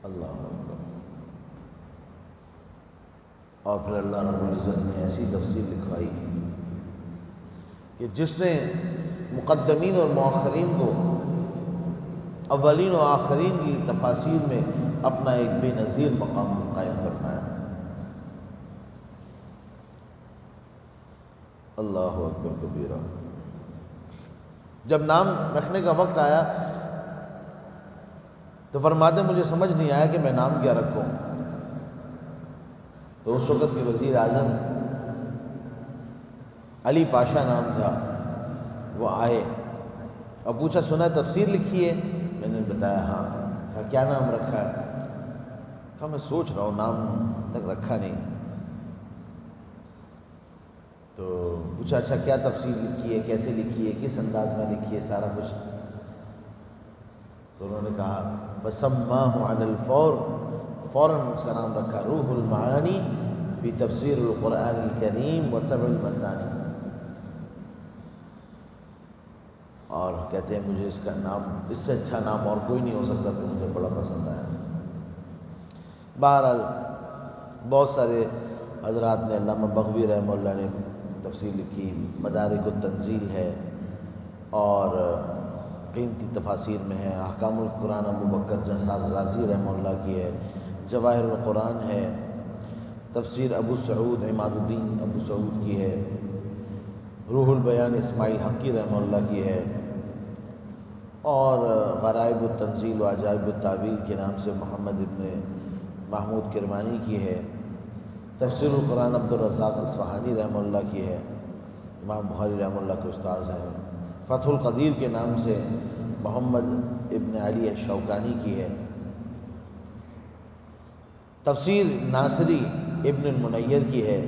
اللہ اکبر۔ اور پھر اللہ رب العزت نے ایسی تفسیر لکھوائی کہ جس نے مقدمین اور مؤخرین کو اولین و آخرین کی تفاسیر میں اپنا ایک بے نظیر مقام قائم فرمایا۔ اللہ اکبر کبیرہ۔ جب نام رکھنے کا وقت آیا تو فرماتے مجھے سمجھ نہیں آیا کہ میں نام کیا رکھوں، تو اس وقت کے وزیر اعظم علی پاشا نام تھا، وہ آئے اور پوچھا سنا تفسیر لکھی ہے؟ میں نے بتایا ہاں۔ کہا کیا نام رکھا ہے؟ کہا میں سوچ رہا ہوں، نام تک رکھا نہیں۔ تو پوچھا اچھا کیا تفسیر لکھی ہے، کیسے لکھی ہے، کس انداز میں لکھی ہے، سارا کچھ۔ تو انہوں نے کہا فَسَمَّاهُ عَلَى الْفَوْرِ، فوراً اس کا نام رکھا روح المعانی فی تفسیر القرآن الکریم وسبع المثانی۔ اور کہتے ہیں مجھے اس کا نام، اس سے اچھا نام اور کوئی نہیں ہو سکتا، تو مجھے بڑا پسند آیا۔ بہرحال بہت سارے حضرات نے، علامہ بغوی رحمہ اللہ نے تفسیر لکھی، مدارک التنزیل ہے، اور قیمتی تفاسیر میں ہے، احکام القرآن ابو بکر جساس رازی رحمہ اللہ کی ہے، جواہر القرآن ہے، تفسیر ابو سعود عماد الدین ابو سعود کی ہے، روح البیان اسماعیل حقی رحمہ اللہ کی ہے، اور غرائب التنزیل و عجائب التاویل کے نام سے محمد ابن محمود کرمانی کی ہے، تفسیر القرآن عبد الرزاق اصفہانی رحمہ اللہ کی ہے، امام بخاری رحمہ اللہ کے استاذ ہیں، فتح القدیر کے نام سے محمد ابن علی الشوکانی کی ہے، تفسیر ناصری ابن المنیر کی ہے۔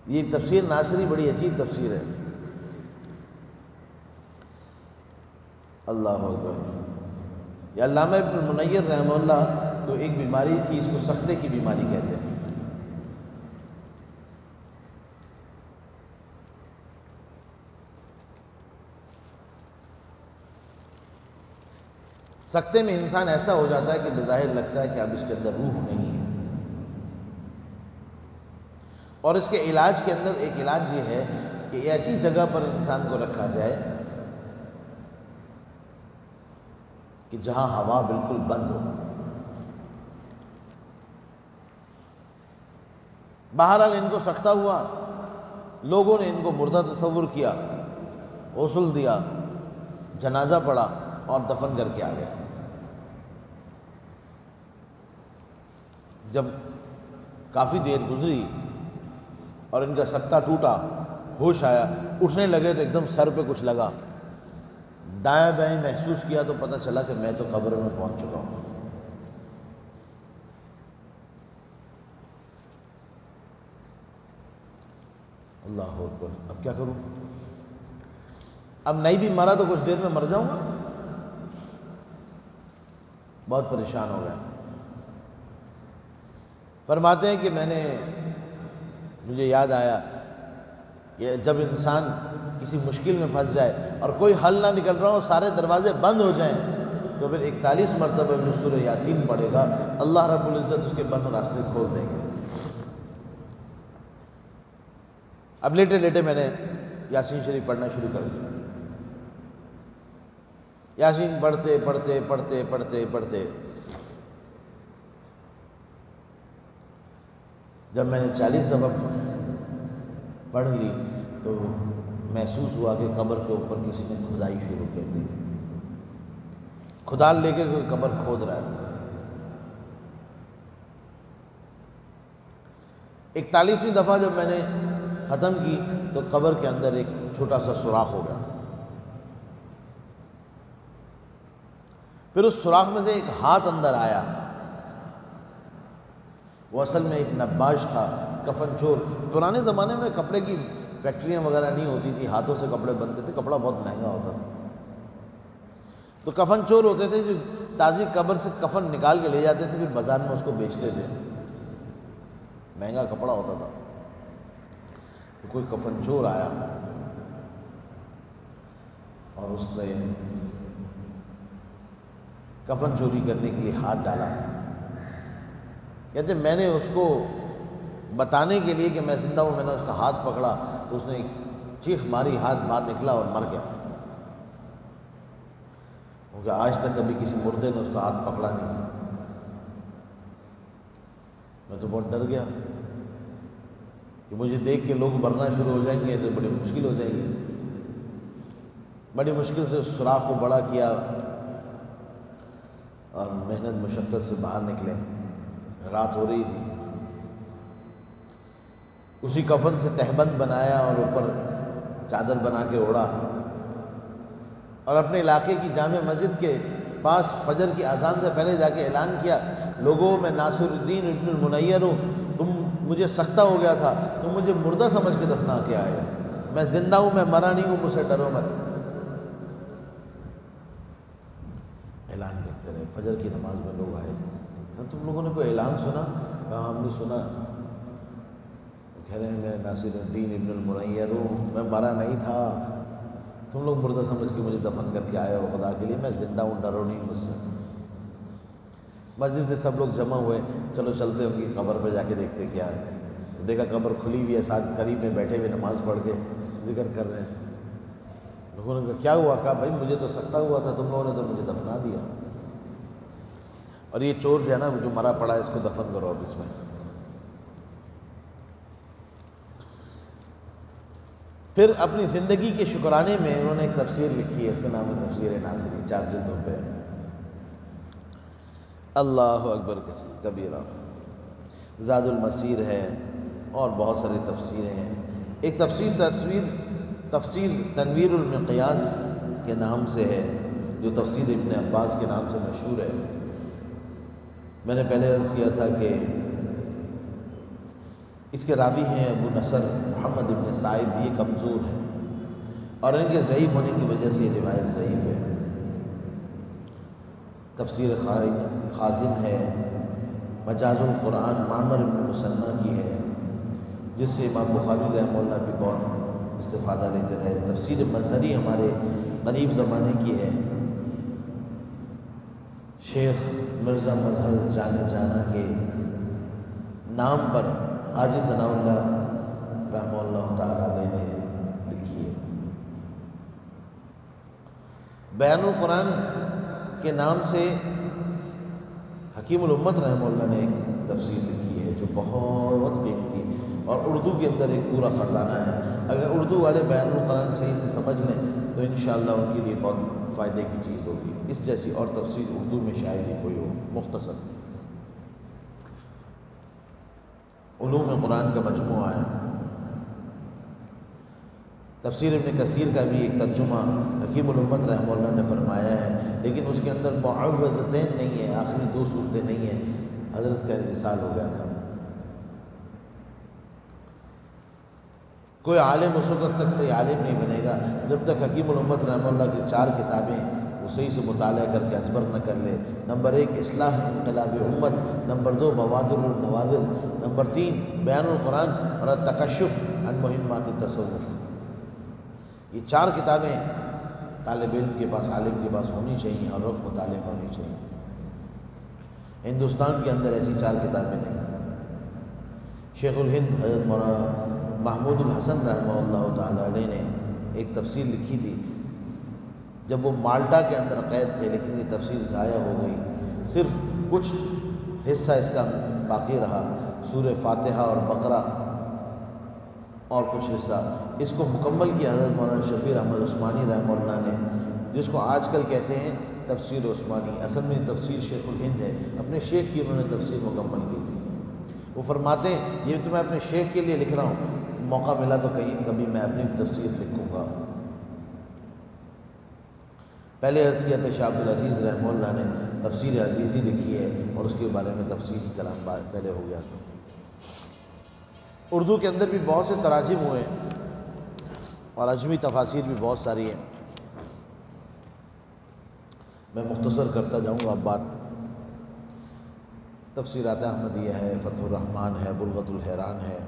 یہ تفسیر ناصری بڑی عجیب تفسیر ہے، اللہ اکبر۔ یہ علامہ ابن المنیر رحمہ اللہ کو ایک بیماری تھی، اس کو سکتے کی بیماری کہتے ہیں۔ سکتے میں انسان ایسا ہو جاتا ہے کہ بظاہر لگتا ہے کہ اب اس کے اندر روح نہیں ہے، اور اس کے علاج کے اندر ایک علاج یہ ہے کہ ایسی جگہ پر انسان کو رکھا جائے کہ جہاں ہوا بالکل بند ہو۔ بہرحال ان کو سکتہ ہوا، لوگوں نے ان کو مردہ تصور کیا، غسل دیا، جنازہ پڑھا اور دفن کر کے آ گئے۔ جب کافی دیر گزری اور ان کا سکتہ ٹوٹا، ہوش آیا، اٹھنے لگے تو ایک دم سر پہ کچھ لگا، دائیں بائیں محسوس کیا تو پتہ چلا کہ میں تو قبر میں پہنچ چکا ہوں۔ اللہ اکبر، اب کیا کروں؟ اب نہیں بھی مرا تو کچھ دیر میں مر جاؤں گا، بہت پریشان ہو گیا۔ فرماتے ہیں کہ مجھے یاد آیا کہ جب انسان کسی مشکل میں پھنس جائے اور کوئی حل نہ نکل رہا ہو، سارے دروازے بند ہو جائیں، تو پھر 41 مرتبہ جو سورہ یاسین پڑھے گا، اللہ رب العزت اس کے بند راستے کھول دیں گے۔ اب لیٹے لیٹے میں نے یاسین شریف پڑھنا شروع کر دیا۔ یاسین پڑھتے پڑھتے پڑھتے پڑھتے پڑھتے جب میں نے 40 دفعہ پڑھ لی تو محسوس ہوا کہ قبر کے اوپر کسی نے کھدائی شروع کر دی، کھدال لے کے کوئی قبر کھود رہا ہے۔ 41ویں دفعہ جب میں نے ختم کی تو قبر کے اندر ایک چھوٹا سا سوراخ ہو گیا۔ پھر اس سوراخ میں سے ایک ہاتھ اندر آیا، وہ اصل میں ایک نباش تھا، کفن چور۔ پرانے زمانے میں کپڑے کی فیکٹریاں وغیرہ نہیں ہوتی تھی، ہاتھوں سے کپڑے بنتے تھے، کپڑا بہت مہنگا ہوتا تھا، تو کفن چور ہوتے تھے جو تازی قبر سے کفن نکال کے لے جاتے تھے، پھر بازار میں اس کو بیچتے تھے، مہنگا کپڑا ہوتا تھا۔ تو کوئی کفن چور آیا اور اس نے کفن چوری کرنے کے لیے ہاتھ ڈالا. کہتے میں نے اس کو بتانے کے لیے کہ میں زندہ ہوں، میں نے اس کا ہاتھ پکڑا تو اس نے ایک چیخ ماری، ہاتھ باہر نکلا اور مر گیا. کیونکہ آج تک کبھی کسی مردے نے اس کا ہاتھ پکڑا نہیں تھا. میں تو بہت ڈر گیا کہ مجھے دیکھ کے لوگ مرنا شروع ہو جائیں گے تو بڑی مشکل ہو جائے گی. بڑی مشکل سے اس سوراخ کو بڑا کیا اور محنت مشقت سے باہر نکلے. رات ہو رہی تھی. اسی کفن سے تہبند بنایا اور اوپر چادر بنا کے اوڑھا اور اپنے علاقے کی جامع مسجد کے پاس فجر کی اذان سے پہلے جا کے اعلان کیا، لوگوں میں ناصر الدین ابن المنیر ہوں، تم مجھے سکتہ ہو گیا تھا، تم مجھے مردہ سمجھ کے دفنا کے آئے، میں زندہ ہوں، میں مرا نہیں ہوں، مجھ سے ڈرو مت. اعلان کرتے رہے. فجر کی نماز میں لوگ آئے، تم لوگوں نے کوئی اعلان سنا؟ کہا ہم نے سنا. کہہ رہے ہیں میں ناصر الدین ابن المنیر ہوں، میں مرا نہیں تھا، تم لوگ مردہ سمجھ کے مجھے دفن کر کے آئے ہو، خدا کے لیے میں زندہ ہوں، ڈرو نہیں مجھ سے. مسجد سے سب لوگ جمع ہوئے، چلو چلتے ان کی قبر پہ جا کے دیکھتے کیا ہے. دیکھا قبر کھلی ہوئی ہے، ساتھ قریب میں بیٹھے ہوئے نماز پڑھ کے ذکر کر رہے ہیں. لوگوں نے کہا کیا ہوا؟ کہا بھائی مجھے تو سکتہ ہوا تھا، تم لوگوں نے تو مجھے دفنا دیا، اور یہ چور جو ہے نا جو مرا پڑا ہے اس کو دفن کرو اب اس میں. پھر اپنی زندگی کے شکرانے میں انہوں نے ایک تفسیر لکھی ہے، اس کا نام ہے تفسیر ناصری، 4 جلدوں پہ. اللہ اکبر کبیرہ. زاد المسیر ہے اور بہت ساری تفسیریں ہیں. ایک تفسیر تنویر المقیاس کے نام سے ہے جو تفسیر ابن عباس کے نام سے مشہور ہے. میں نے پہلے عرض کیا تھا کہ اس کے راوی ہیں ابو نصر محمد ابن صائب، یہ کمزور ہیں اور ان کے ضعیف ہونے کی وجہ سے یہ روایت ضعیف ہے. تفسیر خازن ہے، مجاز القرآن معمر ابن مسنہ کی ہے جس سے امام بخاری رحمہ اللہ بھی بہت استفادہ لیتے رہے. تفسیر مظہری ہمارے قریب زمانے کی ہے، شیخ مرزا مظہر جانے جانا کے نام پر حاجی ثناء اللہ رحمہ اللہ تعالیٰ نے لکھی ہے. بیان القرآن کے نام سے حکیم الامت رحمہ اللہ نے ایک تفسیر لکھی ہے جو بہت قیمتی اور اردو کے اندر ایک پورا خزانہ ہے. اگر اردو والے بیان القرآن صحیح سے سمجھ لیں تو انشاءاللہ ان کے لیے بہت فائدے کی چیز ہوگی. اس جیسی اور تفسیر اردو میں شاید ہی کوئی ہو. مختصر علوم قرآن کا مجموعہ ہے. تفسیر ابن کثیر کا بھی ایک ترجمہ حکیم الامت رحمہ اللہ نے فرمایا ہے، لیکن اس کے اندر معوذتین نہیں ہیں، آخری 2 صورتیں نہیں ہیں. حضرت کا انتقال ہو گیا تھا. کوئی عالم اس وقت تک صحیح عالم نہیں بنے گا جب تک حکیم الامت رحمہ اللہ کی 4 کتابیں وہ صحیح سے مطالعہ کر کے ازبر نہ کر لے. نمبر 1 اصلاح انقلاب امت، نمبر 2 بوادر النوادر، نمبر 3 بیان القرآن اور التکشف عن مہمات التصوف. یہ 4 کتابیں طالب علم کے پاس، عالم کے پاس ہونی چاہیے اور وقت مطالعہ ہونی چاہیے. ہندوستان کے اندر ایسی 4 کتابیں نہیں. شیخ الہند حضرت مولانا محمود الحسن رحمہ اللہ تعالیٰ علیہ نے ایک تفسیر لکھی تھی جب وہ مالٹا کے اندر قید تھے، لیکن یہ تفسیر ضائع ہو گئی. صرف کچھ حصہ اس کا باقی رہا، سورہ فاتحہ اور بقرہ اور کچھ حصہ. اس کو مکمل کیا حضرت مولانا شبیر احمد عثمانی رحمہ اللہ نے، جس کو آج کل کہتے ہیں تفسیر عثمانی. اصل میں تفسیر شیخ الہند ہے، اپنے شیخ کی انہوں نے تفسیر مکمل کی تھی. وہ فرماتے ہیں یہ تو میں اپنے شیخ کے لیے لکھ رہا ہوں، موقع ملا تو کبھی میں اپنی تفسیر لکھوں گا. پہلے عرض کیا تھا شاہ عبدالعزیز رحمہ اللہ نے تفسیر عزیزی لکھی ہے اور اس کے بارے میں تفصیلی کلام پہلے ہو گیا. اردو کے اندر بھی بہت سے تراجم ہوئے اور عجمی تفاسیر بھی بہت ساری ہیں. میں مختصر کرتا جاؤں گا اب بات. تفسیرات احمدیہ ہے، فتح الرحمن ہے، بلغت الحیران ہے،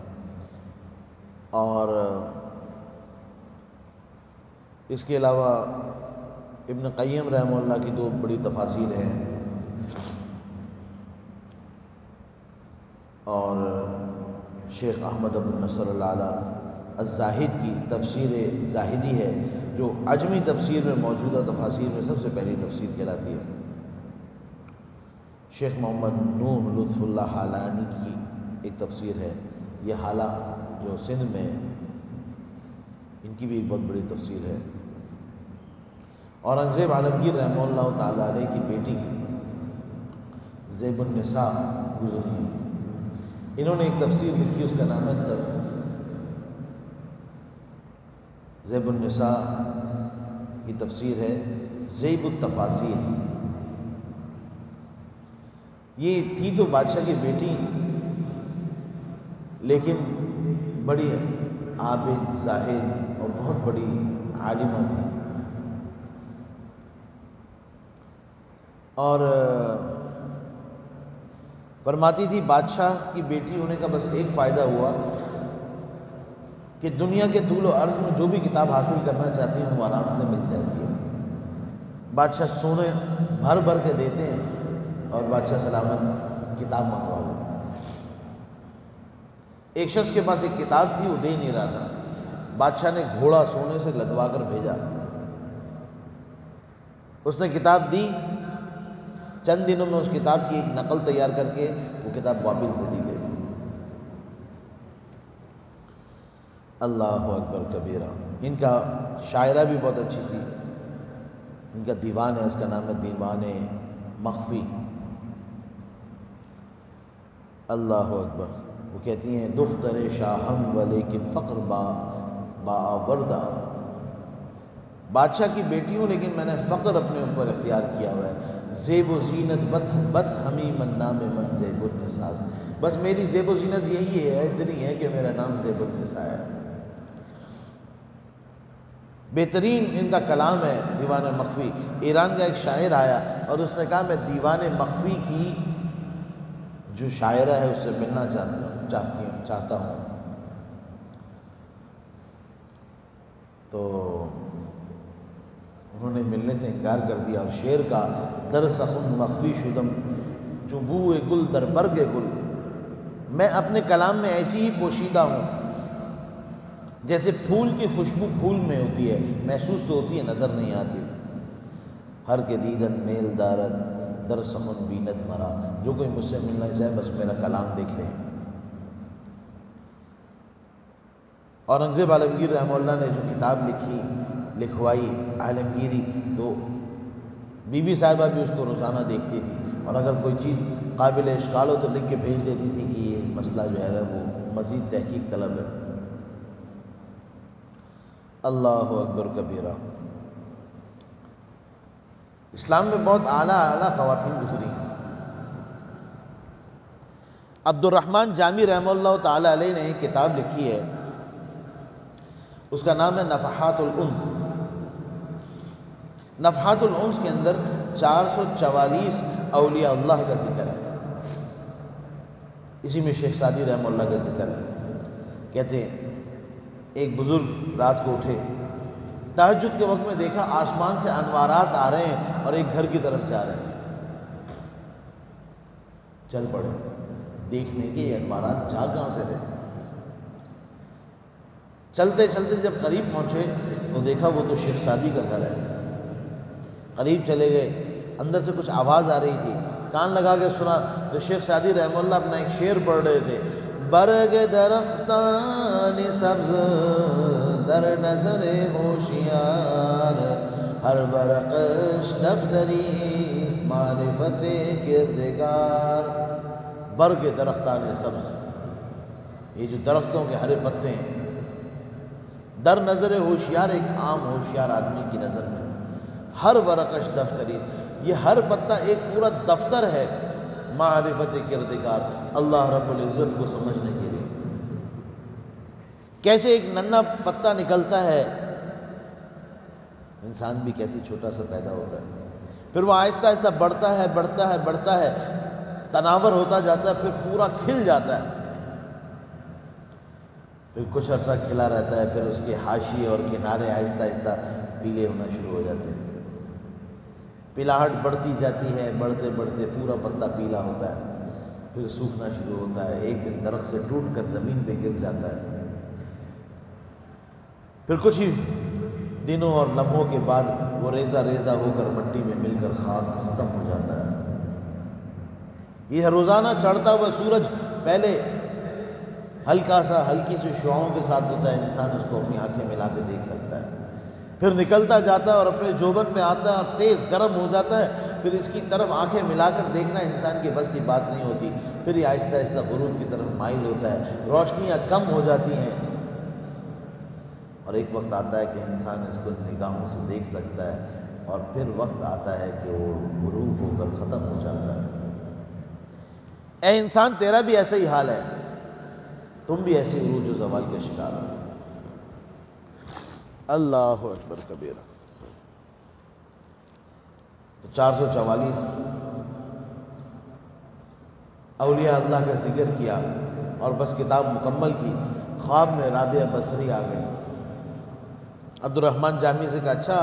اور اس کے علاوہ ابن قیم رحمہ اللہ کی 2 بڑی تفاسیر ہیں. اور شیخ احمد بن نصر اللہ علیہ الزاہد کی تفسیر زاہدی ہے، جو عجمی تفسیر میں موجودہ تفاسیر میں سب سے پہلی تفسیر کہلاتی ہے۔ شیخ محمد نوح لطف اللہ حالانی کی ایک تفسیر ہے، یہ حالہ جو سندھ میں، ان کی بھی ایک بہت بڑی تفسیر ہے۔ اورنگزیب عالمگیر رحمہ اللہ تعالیٰ علیہ کی بیٹی زیب النساء گزری ہیں، انہوں نے ایک تفسیر لکھی، اس کا نام ہے زیب النساء کی تفسیر ہے زیب التفاسیر۔ یہ تھی تو بادشاہ کی بیٹی، لیکن بڑی عابد زاہد اور بہت بڑی عالمہ تھی، اور فرماتی تھی بادشاہ کی بیٹی ہونے کا بس ایک فائدہ ہوا کہ دنیا کے طول و عرض میں جو بھی کتاب حاصل کرنا چاہتی ہوں وہ آرام سے مل جاتی ہے۔ بادشاہ سونے بھر بھر کے دیتے ہیں اور بادشاہ سلامت کتاب منگوا دیتے ہیں۔ ایک شخص کے پاس ایک کتاب تھی، وہ دے نہیں رہا تھا، بادشاہ نے گھوڑا سونے سے لدوا کر بھیجا، اس نے کتاب دی، چند دنوں میں اس کتاب کی ایک نقل تیار کر کے وہ کتاب واپس دے دی گئی۔ اللہ اکبر کبیرہ۔ ان کا شاعرہ بھی بہت اچھی تھی، ان کا دیوان ہے، اس کا نام ہے دیوان مخفی۔ اللہ اکبر۔ وہ کہتی ہیں دختر شاہم ولیکن فقر با وردہ، بادشاہ کی بیٹی ہوں لیکن میں نے فقر اپنے اوپر اختیار کیا ہوا ہے۔ زیب و زینت بس ہمیں من نام من زیب النساء، بس میری زیب و زینت یہی ہے، اتنی ہے کہ میرا نام زیب النساء ہے۔ بہترین ان کا کلام ہے دیوان مخفی۔ ایران کا ایک شاعر آیا اور اس نے کہا میں دیوان مخفی کی جو شاعرہ ہے اس سے ملنا چاہتا ہوں، تو انہوں نے ملنے سے انکار کر دیا، اور شعر کا در سخن مخفی شدم چبو گل در برگ گل، میں اپنے کلام میں ایسی ہی پوشیدہ ہوں جیسے پھول کی خوشبو پھول میں ہوتی ہے، محسوس تو ہوتی ہے نظر نہیں آتی۔ ہر کے دیدن میل دارد در سخن بیند مرا، جو کوئی مجھ سے ملنا چاہے بس میرا کلام دیکھ لے۔ اورنگزیب عالمگیر رحمہ اللہ نے جو کتاب لکھوائی عالمگیری، تو بی بی صاحبہ بھی اس کو روزانہ دیکھتی تھی، اور اگر کوئی چیز قابل اشکال ہو تو لکھ کے بھیج دیتی تھی کہ یہ مسئلہ جو ہے وہ مزید تحقیق طلب ہے۔ اللہ اکبر کبیرہ۔ اسلام میں بہت اعلیٰ خواتین گزری ہیں۔ عبد الرحمن جامی رحمہ اللہ تعالی علیہ نے ایک کتاب لکھی ہے، اس کا نام ہے نفحات الانس۔ نفحات الانس کے اندر 444 اولیاء اللہ کا ذکر ہے، اسی میں شیخ سعدی رحمہ اللہ کا ذکر ہے۔ کہتے ہیں ایک بزرگ رات کو اٹھے، تہجد کے وقت میں دیکھا آسمان سے انوارات آ رہے ہیں اور ایک گھر کی طرف جا رہے ہیں، چل پڑے دیکھنے کے یہ انوارات جا کہاں سے رہے۔ چلتے چلتے جب قریب پہنچے تو دیکھا وہ تو شیخ سعدی کا گھر ہے۔ قریب چلے گئے، اندر سے کچھ آواز آ رہی تھی، کان لگا کے سنا تو شیخ سعدی رحمہ اللہ اپنا ایک شعر پڑھ رہے تھے، برگ درختان سبز در نظر ہوشیار، ہر برقش دفتری معرفت کردگار۔ برگ درختان سبز، یہ جو درختوں کے ہرے پتے ہیں، در نظر ہوشیار، ایک عام ہوشیار آدمی کی نظر میں، ہر ورقش دفتری، یہ ہر پتا ایک پورا دفتر ہے، معرفت کردگار، اللہ رب العزت کو سمجھنے کے لیے۔ کیسے ایک ننھا پتا نکلتا ہے، انسان بھی کیسے چھوٹا سا پیدا ہوتا ہے، پھر وہ آہستہ آہستہ بڑھتا ہے، تناور ہوتا جاتا ہے، پھر پورا کھل جاتا ہے، پھر کچھ عرصہ کھلا رہتا ہے، پھر اس کے حاشیے اور کنارے آہستہ آہستہ پیلے ہونا شروع ہو جاتے ہیں، پیلاہٹ بڑھتی جاتی ہے، بڑھتے بڑھتے پورا پتا پیلا ہوتا ہے، پھر سوکھنا شروع ہوتا ہے، ایک دن درخت سے ٹوٹ کر زمین پہ گر جاتا ہے، پھر کچھ ہی دنوں اور لمحوں کے بعد وہ ریزہ ریزہ ہو کر مٹی میں مل کر خاک ختم ہو جاتا ہے۔ یہ روزانہ چڑھتا ہوا سورج پہلے ہلکی سی شعاؤں کے ساتھ ہوتا ہے، انسان اس کو اپنی آنکھیں ملا کے دیکھ سکتا ہے، پھر نکلتا جاتا ہے اور اپنے جوبن میں آتا ہے اور تیز گرم ہو جاتا ہے، پھر اس کی طرف آنکھیں ملا کر دیکھنا انسان کے بس کی بات نہیں ہوتی، پھر یہ آہستہ آہستہ غروب کی طرف مائل ہوتا ہے، روشنیاں کم ہو جاتی ہیں، اور ایک وقت آتا ہے کہ انسان اس کو نگاہوں سے دیکھ سکتا ہے، اور پھر وقت آتا ہے کہ وہ غروب ہو کر ختم ہو جاتا ہے۔ اے انسان، تیرا بھی ایسا ہی حال ہے، تم بھی ایسے عروج و زوال کے شکار ہو۔ اللہ اکبر کبیرہ۔ تو 444 اولیاء اللہ کا ذکر کیا اور بس کتاب مکمل کی، خواب میں رابعہ بصری آ گئی۔ عبد الرحمن جامی سے کہا، اچھا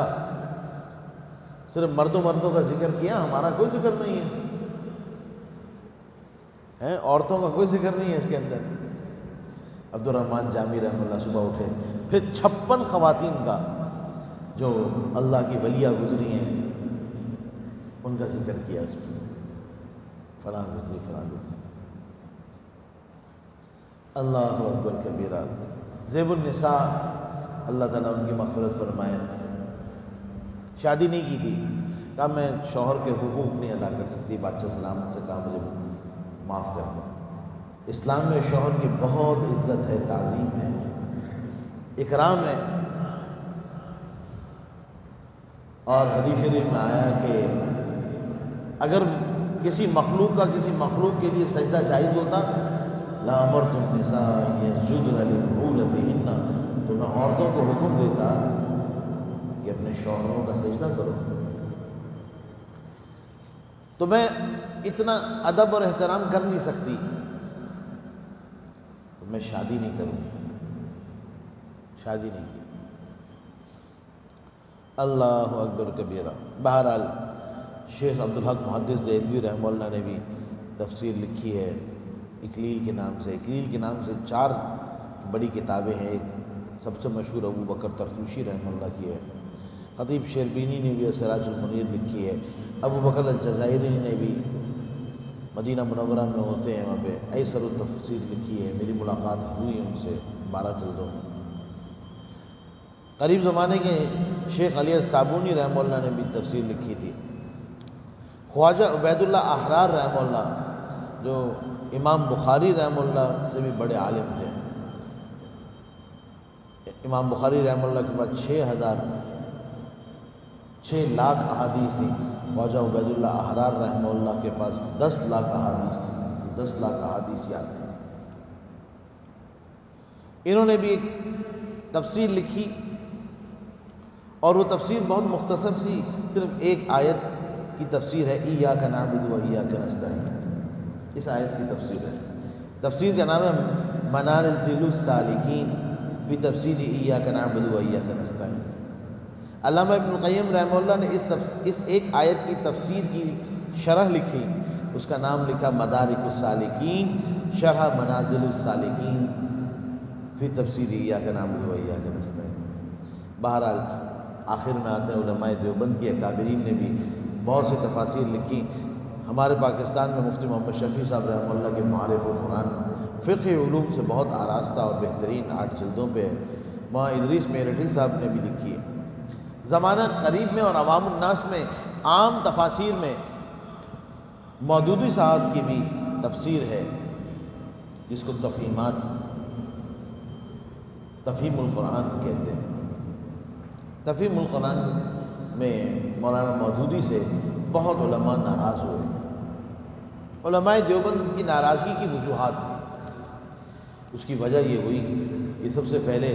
صرف مردوں کا ذکر کیا، ہمارا کوئی ذکر نہیں ہے، عورتوں کا کوئی ذکر نہیں ہے اس کے اندر۔ عبد الرحمن جامی رحمہ اللہ صبح اٹھے، پھر 56 خواتین کا جو اللہ کی ولیہ گزری ہیں ان کا ذکر کیا، اس میں فلاں گزری فلاں گزری۔ اللہ اکبر کبیرہ۔ زیب النساء، اللہ تعالیٰ ان کی مغفرت فرمائے، شادی نہیں کی تھی، کہا میں شوہر کے حقوق نہیں ادا کر سکتی، بادشاہ سلامت سے کہا مجھے معاف کر دو۔ اسلام میں شوہر کی بہت عزت ہے، تعظیم ہے، اکرام ہے، اور حدیث شریف میں آیا کہ اگر کسی مخلوق کا کسی مخلوق کے لیے سجدہ جائز ہوتا، لَأَمَرْتُ النِّسَاءَ يَسْجُدْنَ لِبُعُولَتِهِنَّ، تو میں عورتوں کو حکم دیتا کہ اپنے شوہروں کا سجدہ کرو۔ تو میں اتنا ادب اور احترام کر نہیں سکتی، تو میں شادی نہیں کروں، شادی نہیں کی۔ اللہ اکبر کبیرہ۔ بہرحال شیخ عبدالحق محدث دہلوی رحمہ اللہ نے بھی تفسیر لکھی ہے اکلیل کے نام سے۔ اکلیل کے نام سے 4 بڑی کتابیں ہیں، ایک سب سے مشہور ابو بکر طرطوشی رحمہ اللہ کی ہے، خطیب شربینی نے بھی سراج المنیر لکھی ہے، ابو بکر الجزائری نے بھی مدینہ منورہ میں ہوتے ہیں وہاں پہ ایسر التفسیر لکھی ہے، میری ملاقات ہوئی ان سے 12 جلدوں میں۔ قریب زمانے کے شیخ علی الصابونی رحمہ اللہ نے بھی تفسیر لکھی تھی۔ خواجہ عبید اللہ احرار رحمہ اللہ جو امام بخاری رحمہ اللہ سے بھی بڑے عالم تھے، امام بخاری رحمہ اللہ کے بعد 6 لاکھ احادیث تھیں، خواجہ عبید اللہ احرار رحمہ اللہ کے پاس 10 لاکھ احادیث تھیں، 10 لاکھ احادیث یاد تھیں۔ انہوں نے بھی ایک تفسیر لکھی، اور وہ تفسیر بہت مختصر سی، صرف ایک آیت کی تفسیر ہے، ایاک نعبد و ایاک نستعین، اس آیت کی تفسیر ہے۔ تفسیر کا نام ہے منازل السالکین فی تفسیر ایاک نعبد و ایاک نستعین۔ علامہ ابن القیم رحمہ اللہ نے اس ایک آیت کی تفسیر کی شرح لکھی، اس کا نام لکھا مدارک السالکین شرح منازل السالکین فی تفسیر ایاک نعبد و ایاک نستعین۔ بہرحال آخر میں آتے ہیں علماء دیوبند کی اکابرین نے بھی بہت سی تفاسیر لکھی۔ ہمارے پاکستان میں مفتی محمد شفیع صاحب رحمہ اللہ کے معارف القرآن فقہ علوم سے بہت آراستہ اور بہترین 8 جلدوں پہ ہے، وہاں ادریس میرٹھی صاحب نے بھی لکھی ہے۔ زمانہ قریب میں اور عوام الناس میں عام تفاسیر میں مودودی صاحب کی بھی تفسیر ہے، جس کو تفہیم القرآن کہتے ہیں۔ تفہیم القرآن میں مولانا مودودی سے بہت علماء ناراض ہوئے۔ علماء دیوبند کی ناراضگی کی وجوہات تھی، اس کی وجہ یہ ہوئی کہ سب سے پہلے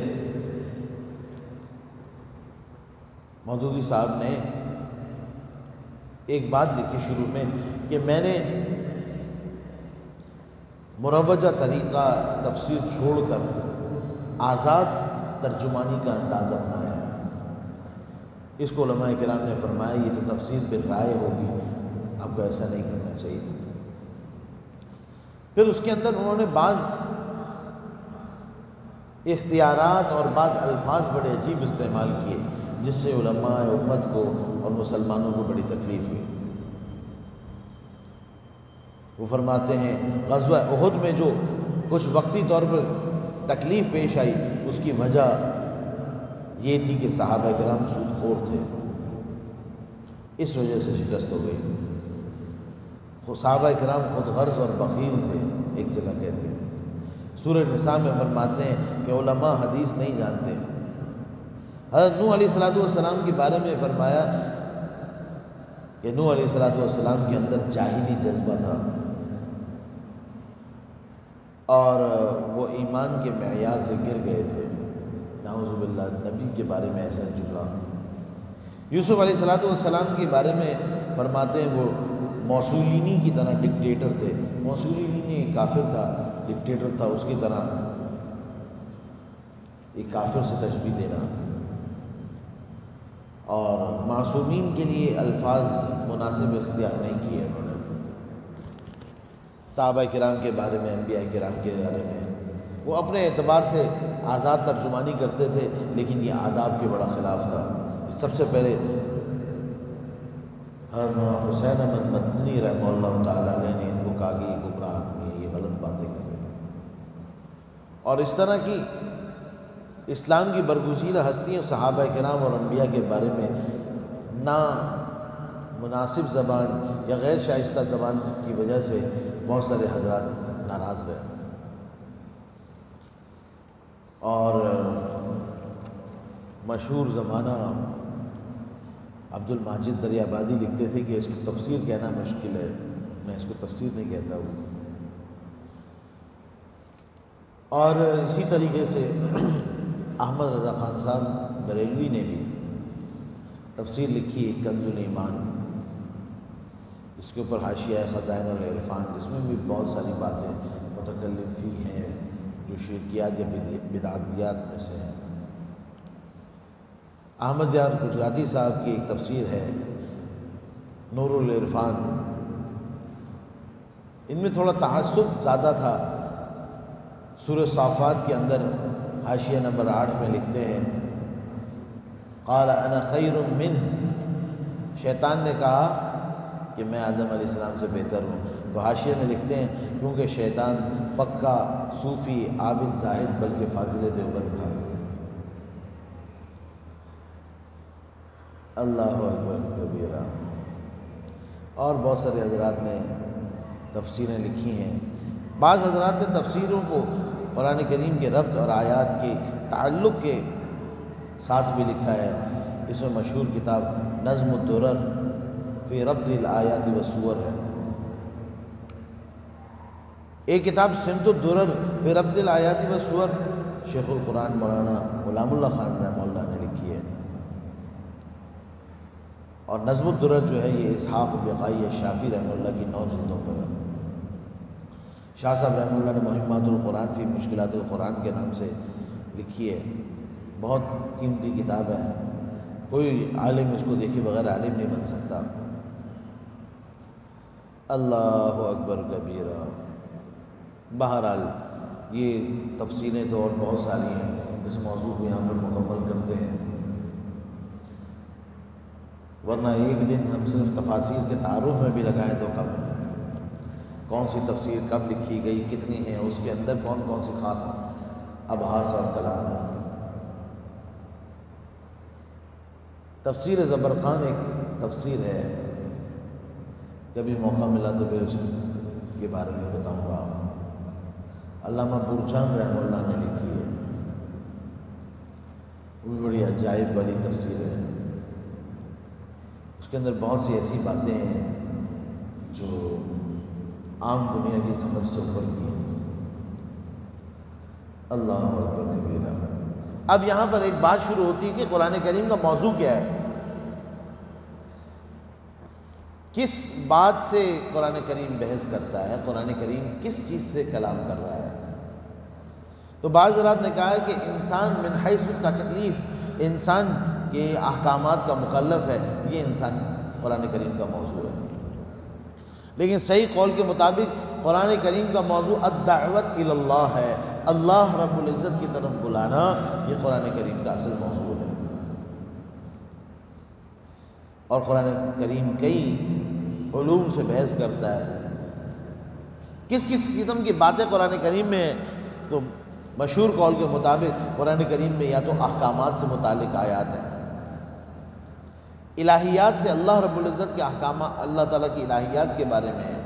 مودودی صاحب نے ایک بات لکھی شروع میں کہ میں نے مروجہ طریقہ تفسیر چھوڑ کر آزاد ترجمانی کا انداز اپنایا ہے۔ اس کو علماء کرام نے فرمایا یہ تو تفسیر بالرائے ہوگی، آپ کو ایسا نہیں کرنا چاہیے۔ پھر اس کے اندر انہوں نے بعض اختیارات اور بعض الفاظ بڑے عجیب استعمال کیے جس سے علماء امت کو اور مسلمانوں کو بڑی تکلیف ہوئی۔ وہ فرماتے ہیں غزوہ احد میں جو کچھ وقتی طور پر تکلیف پیش آئی اس کی وجہ یہ تھی کہ صحابہ کرام سود خور تھے، اس وجہ سے شکست ہو گئی۔ صحابہ کرام خود غرض اور بخیل تھے، ایک جگہ کہتے ہیں۔ سورہ نساء میں فرماتے ہیں کہ علماء حدیث نہیں جانتے۔ حضرت نوح علیہ السلام کے بارے میں فرمایا کہ نوح علیہ السلام کے اندر جاہلی جذبہ تھا اور وہ ایمان کے معیار سے گر گئے تھے، نعوذ باللہ، نبی کے بارے میں ایسا جملہ۔ یوسف علیہ السلام کے بارے میں فرماتے ہیں وہ موصولینی کی طرح ڈکٹیٹر تھے۔ موصولینی ایک کافر تھا، ڈکٹیٹر تھا، اس کی طرح ایک کافر سے تشبیہ دینا۔ اور معصومین کے لیے الفاظ مناسب اختیار نہیں کیے انہوں نے۔ صحابہ کرام کے بارے میں، انبیاء کرام کے بارے میں وہ اپنے اعتبار سے آزاد ترجمانی کرتے تھے، لیکن یہ آداب کے بڑا خلاف تھا۔ سب سے پہلے حسین احمد مدنی رحمہ اللہ تعالیٰ علیہ نے ان کو کہا کہ یہ گمراہ آدمی ہے، یہ غلط باتیں کر رہے تھے۔ اور اس طرح کی اسلام کی برگزیدہ ہستیوں صحابہ کرام اور انبیاء کے بارے میں نا مناسب زبان یا غیر شائستہ زبان کی وجہ سے بہت سارے حضرات ناراض رہے۔ اور مشہور زمانہ عبد الماجد دریابادی لکھتے تھے کہ اس کو تفسیر کہنا مشکل ہے، میں اس کو تفسیر نہیں کہتا ہوں۔ اور اسی طریقے سے احمد رضا خان صاحب بریلوی نے بھی تفسیر لکھی ہے کنز الایمان، اس کے اوپر حاشیہ خزائن العرفان، جس میں بھی بہت ساری باتیں متکلم فی ہیں جو شرکیات یا بدعتیات میں سے ہیں۔ احمد یار گجراتی صاحب کی ایک تفسیر ہے نور العرفان، ان میں تھوڑا تعصب زیادہ تھا۔ سورہ صافات کے اندر حاشیہ نمبر 8 میں لکھتے ہیں قال انا خیر منہ، شیطان نے کہا کہ میں آدم علیہ السلام سے بہتر ہوں۔ تو حاشیہ میں لکھتے ہیں کیونکہ شیطان پکا صوفی عابد زاہد بلکہ فاضل دیوبند تھا۔ اللہ اکبر کبیرہ۔ اور بہت سارے حضرات نے تفسیریں لکھی ہیں۔ بعض حضرات نے تفسیروں کو قرآن کریم کے ربط اور آیات کے تعلق کے ساتھ بھی لکھا ہے۔ اس میں مشہور کتاب نظم الدرر فی ربط الآیات والسور ہے۔ ایک کتاب سمت الدرر فی ربط الآیات والسور شیخ القرآن مولانا غلام اللہ خان رحمہ اللہ نے لکھی ہے۔ اور نظم الدرر جو ہے یہ اسحاق بقائی الشافی رحمہ اللہ کی 9 جلدوں پر ہے۔ شاہ صاحب رحمہ اللہ نے مہمات القرآن فی مشکلات القرآن کے نام سے لکھی ہے، بہت قیمتی کتاب ہے، کوئی عالم اس کو دیکھے بغیر عالم نہیں بن سکتا۔ اللہ اکبر کبیرہ۔ بہرحال یہ تفسیریں تو اور بہت ساری ہیں، اس موضوع کو یہاں پر مکمل کرتے ہیں، ورنہ ایک دن ہم صرف تفاسیر کے تعارف میں بھی لگائیں تو کم ہے۔ کون سی تفسیر کب لکھی گئی، کتنی ہیں، اس کے اندر کون کون سی خاص ابحاث اور کلام ہیں۔ تفسیر زبرقان ایک تفسیر ہے، کبھی موقع ملا تو پھر اس کے بارے میں بتاؤں گا۔ علامہ برجان رحمہ اللہ نے لکھی ہے، وہ بھی بڑی عجائب والی تفسیر ہے۔ اس کے اندر بہت سی ایسی باتیں ہیں جو عام دنیا کی سمجھ سے اوپر کی ہیں۔ اللہ اکبر کبیرہ۔ اب یہاں پر ایک بات شروع ہوتی ہے کہ قرآن کریم کا موضوع کیا ہے، کس بات سے قرآن کریم بحث کرتا ہے، قرآن کریم کس چیز سے کلام کر رہا ہے۔ تو بعض حضرات نے کہا ہے کہ انسان من حیث التکلیف، انسان کے احکامات کا مکلف ہے، یہ انسان قرآن کریم کا موضوع ہے۔ لیکن صحیح قول کے مطابق قرآن کریم کا موضوع الدعوت الی اللہ ہے، اللہ رب العزت کی طرف بلانا، یہ قرآن کریم کا اصل موضوع ہے۔ اور قرآن کریم کئی علوم سے بحث کرتا ہے، کس کس قسم کی باتیں قرآن کریم میں ہیں، تو مشہور قول کے مطابق قرآن کریم میں یا تو احکامات سے متعلق آیات ہیں، الہیات سے اللہ رب العزت کے احکامات، اللہ تعالیٰ کی الہیات کے بارے میں ہے،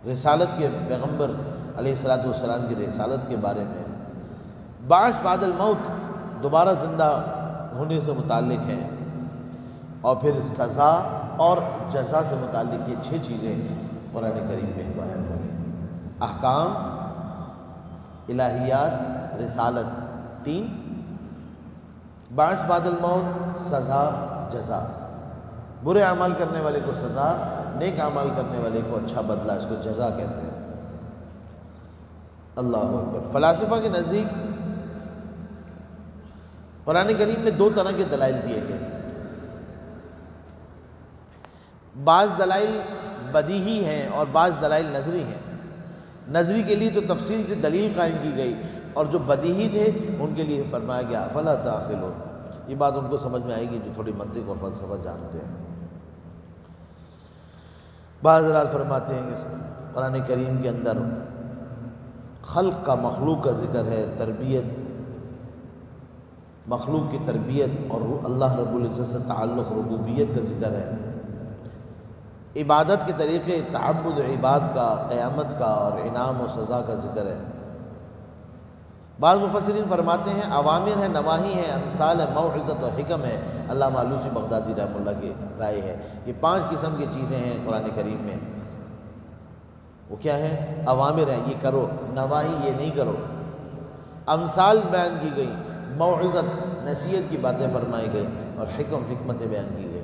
رسالت کے پیغمبر علیہ السلام کی رسالت کے بارے میں، بعث بعد الموت، دوبارہ زندہ ہونے سے متعلق ہیں، اور پھر سزا اور جزا سے متعلق یہ 6 چیزیں قرآن کریم میں بیان ہوئی، احکام، الہیات، رسالت 3، بعث بعد الموت، سزا، جزا، برے اعمال کرنے والے کو سزا، نیک اعمال کرنے والے کو اچھا بدلہ، اس کو جزا کہتے ہیں۔ اللہ اکبر۔ فلاسفہ کے نزدیک قرآن کریم میں 2 طرح کے دلائل دیے گئے، بعض دلائل بدیہی ہیں اور بعض دلائل نظری ہیں۔ نظری کے لیے تو تفصیل سے دلیل قائم کی گئی، اور جو بدیہی تھے ان کے لیے فرمایا گیا افلا تعقلون۔ یہ بات ان کو سمجھ میں آئے گی جو تھوڑی منطق اور فلسفہ جانتے ہیں۔ بعض حضرات فرماتے ہیں کہ قرآن کریم کے اندر خلق کا، مخلوق کا ذکر ہے، تربیت، مخلوق کی تربیت اور اللہ رب العزت سے تعلق، ربوبیت کا ذکر ہے، عبادت کے طریقے، تعبد عباد کا، قیامت کا اور انعام و سزا کا ذکر ہے۔ بعض مفسرین فرماتے ہیں اوامر ہے، نواہی ہے، امثال ہے، موعظت اور حکم ہے۔ علامہ آلوسی بغدادی رحمہ اللہ کی رائے ہے یہ 5 قسم کی چیزیں ہیں قرآن کریم میں۔ وہ کیا ہے؟ اوامر ہیں، یہ کرو، نواہی یہ نہیں کرو، امثال بیان کی گئی، موعظت نصیحت کی باتیں فرمائی گئی، اور حکم حکمتیں بیان کی گئی۔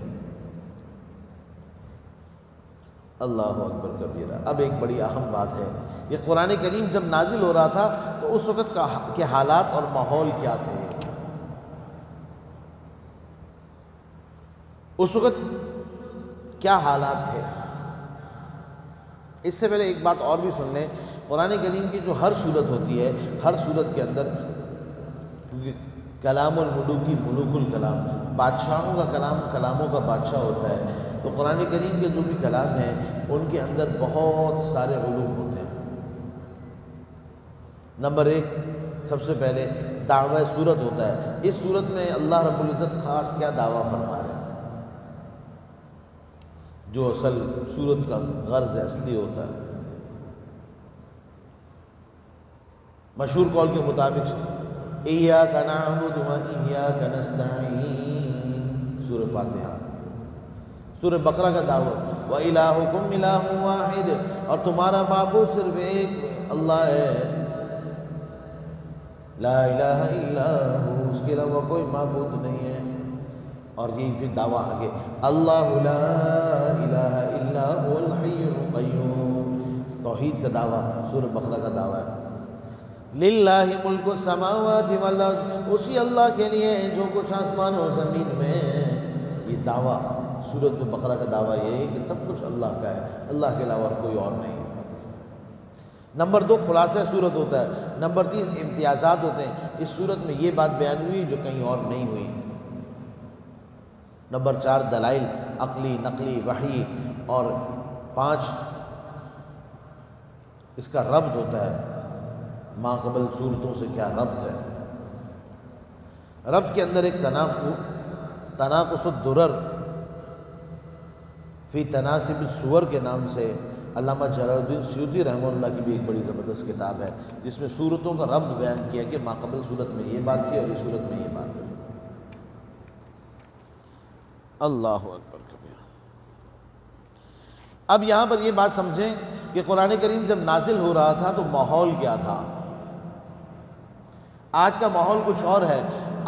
اللہ اکبر کبیرہ۔ اب ایک بڑی اہم بات ہے، یہ قرآن کریم جب نازل ہو رہا تھا تو اس وقت کے حالات اور ماحول کیا تھے؟ اس وقت کیا حالات تھے؟ اس سے پہلے ایک بات اور بھی سن لیں، قرآن کریم کی جو ہر صورت ہوتی ہے، ہر صورت کے اندر کلام الملوکی، ملوک الکلام، بادشاہوں کا کلام، کلاموں کا بادشاہ ہوتا ہے، تو قرآن کریم کے جو بھی کلام ہیں ان کے اندر بہت سارے علوم ہوتے ہیں۔ نمبر 1 سب سے پہلے دعویٰ صورت ہوتا ہے، اس صورت میں اللہ رب العزت خاص کیا دعویٰ فرما رہے ہیں، جو اصل صورت کا غرض اصلی ہوتا ہے۔ مشہور قول کے مطابق ایاک نعبد و ایاک نستعین، سورہ فاتحہ۔ سورہ بقرہ کا دعویٰ وَإِلَٰهُكُمْ إِلَٰهٌ وَاحِدٌ، اور تمہارا معبود صرف ایک اللہ ہے، لا الہ الا ہو، اس کے علاوہ کوئی معبود نہیں ہے۔ اور یہی پھر دعویٰ آگے اللہ لا الہ الا هو الحی القیوم، توحید کا دعویٰ سورہ بقرہ کا دعویٰ ہے۔ للہ ملک السماوات والارض، اسی اللہ کے لیے جو کچھ آسمان اور زمین میں ہے۔ یہ دعویٰ سورۃ بقرہ کا دعویٰ یہ ہے کہ سب کچھ اللہ کا ہے، اللہ کے علاوہ کوئی اور نہیں۔ نمبر 2 خلاصہ صورت ہوتا ہے۔ نمبر 3 امتیازات ہوتے ہیں، اس صورت میں یہ بات بیان ہوئی جو کہیں اور نہیں ہوئی۔ نمبر 4 دلائل عقلی، نقلی، وحی، اور 5 اس کا ربط ہوتا ہے، ما قبل صورتوں سے کیا ربط ہے۔ ربط کے اندر ایک تناقص الدرر فی تناسب الصور کے نام سے علامہ جلال الدین سیوطی رحمہ اللہ کی بھی ایک بڑی زبردست کتاب ہے، جس میں صورتوں کا ربط بیان کیا کہ ما قبل صورت میں یہ بات تھی اور اس صورت میں یہ بات ہے۔ اللہ اکبر کبیر۔ اب یہاں پر یہ بات سمجھیں کہ قرآن کریم جب نازل ہو رہا تھا تو ماحول کیا تھا۔ آج کا ماحول کچھ اور ہے،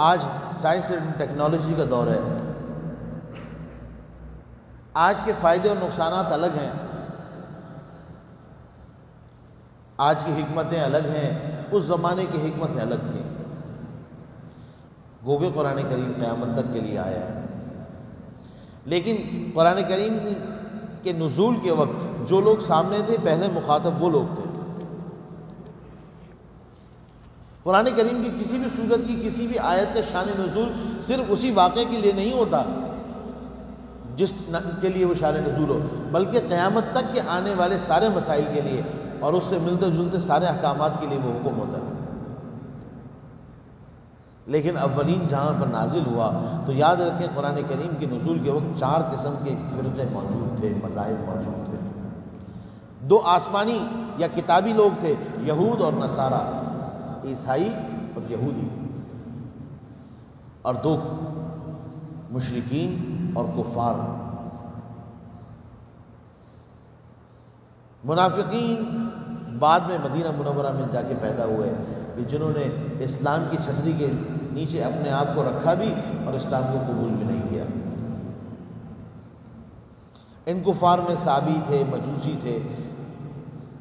آج سائنس اینڈ ٹیکنالوجی کا دور ہے، آج کے فائدے اور نقصانات الگ ہیں، آج کی حکمتیں الگ ہیں، اس زمانے کی حکمتیں الگ تھیں۔ گو کہ قرآن کریم قیامت تک کے لیے آیا ہے، لیکن قرآن کریم کے نزول کے وقت جو لوگ سامنے تھے پہلے مخاطب وہ لوگ تھے۔ قرآن کریم کی کسی بھی صورت کی کسی بھی آیت کا شان نزول صرف اسی واقعے کے لیے نہیں ہوتا جس کے لیے وہ شان نزول ہو، بلکہ قیامت تک کے آنے والے سارے مسائل کے لیے اور اس سے ملتے جلتے سارے احکامات کے لیے وہ حکم ہوتا ہے۔ لیکن اولین جہاں پر نازل ہوا تو یاد رکھیں قرآن کریم کے نزول کے وقت 4 قسم کے فرقے موجود تھے، مذاہب موجود تھے۔ 2 آسمانی یا کتابی لوگ تھے، یہود اور نصارہ، عیسائی اور یہودی، اور 2 مشرکین اور کفار۔ منافقین بعد میں مدینہ منورہ میں جا کے پیدا ہوئے کہ جنہوں نے اسلام کی چھتری کے نیچے اپنے آپ کو رکھا بھی اور اسلام کو قبول بھی نہیں کیا۔ ان کفار میں صابی تھے، مجوسی تھے،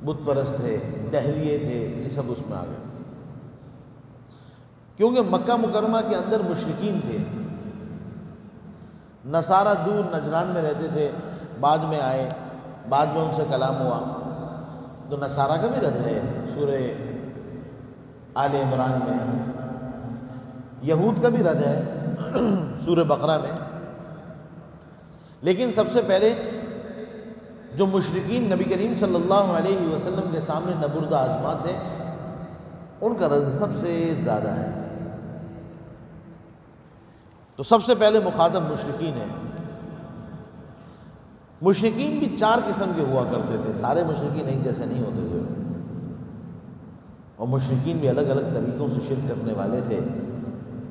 بت پرست تھے، دہریے تھے، یہ سب اس میں آ گئے، کیونکہ مکہ مکرمہ کے اندر مشرکین تھے۔ نصارہ دور نجران میں رہتے تھے، بعد میں آئے، بعد میں ان سے کلام ہوا، تو نصارہ کا بھی رد ہے سورہ آل عمران میں، یہود کا بھی رد ہے سورہ بقرہ میں۔ لیکن سب سے پہلے جو مشرکین نبی کریم صلی اللہ علیہ وسلم کے سامنے نبرد آزما تھے، ان کا رد سب سے زیادہ ہے۔ تو سب سے پہلے مخاطب مشرکین ہیں۔ مشرکین بھی 4 قسم کے ہوا کرتے تھے، سارے مشرکین ایک جیسے نہیں ہوتے تھے، اور مشرکین بھی الگ الگ طریقوں سے شرک کرنے والے تھے۔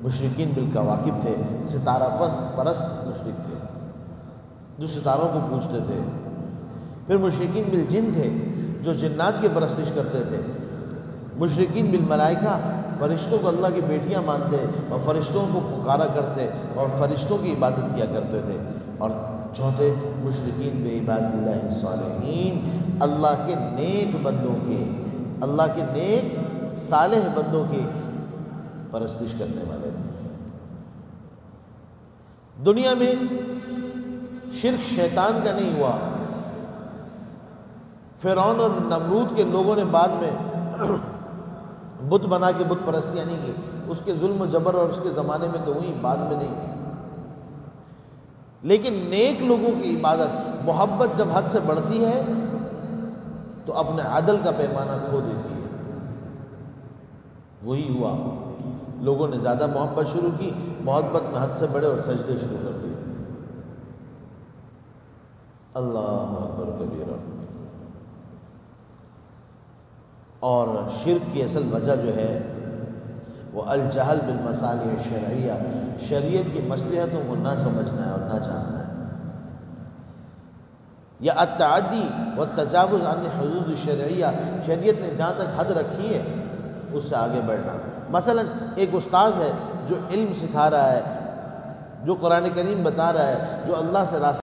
مشرکین بالکواکب تھے، ستارہ پرست مشرک تھے جو ستاروں کو پوجتے تھے۔ پھر مشرکین بالجن تھے جو جنات کی پرستش کرتے تھے۔ مشرکین بالملائکہ، فرشتوں کو اللہ کی بیٹیاں مانتے اور فرشتوں کو پکارا کرتے اور فرشتوں کی عبادت کیا کرتے تھے۔ اور چوتھے مشرکین بے عباد اللہ الصالحین، اللہ کے نیک بندوں کے، اللہ کے نیک صالح بندوں کی پرستش کرنے والے تھے۔ دنیا میں شرک شیطان کا نہیں ہوا، فرعون اور نمرود کے لوگوں نے بعد میں بت بنا کے بت پرستیاں نہیں کی، اس کے ظلم و جبر اور اس کے زمانے میں تو ہوئی، بعد میں نہیں ہوئی۔ لیکن نیک لوگوں کی عبادت، محبت جب حد سے بڑھتی ہے تو اپنے عدل کا پیمانہ کھو دیتی ہے۔ وہی ہوا، لوگوں نے زیادہ محبت شروع کی، محبت میں حد سے بڑھے اور سجدے شروع کر دیے۔ اللہ اکبر کبیرہ۔ اور شرک کی اصل وجہ جو ہے وہ الجہل بالمصالح الشرعیہ، شریعت کی مصلحتوں کو نہ سمجھنا ہے اور نہ جاننا ہے، یا التعدی والتجاوز عن الحدود الشرعیہ، شریعت نے جہاں تک حد رکھی ہے اس سے آگے بڑھنا۔ مثلا ایک استاذ ہے جو علم سکھا رہا ہے، جو قرآن کریم بتا رہا ہے، جو اللہ سے راستہ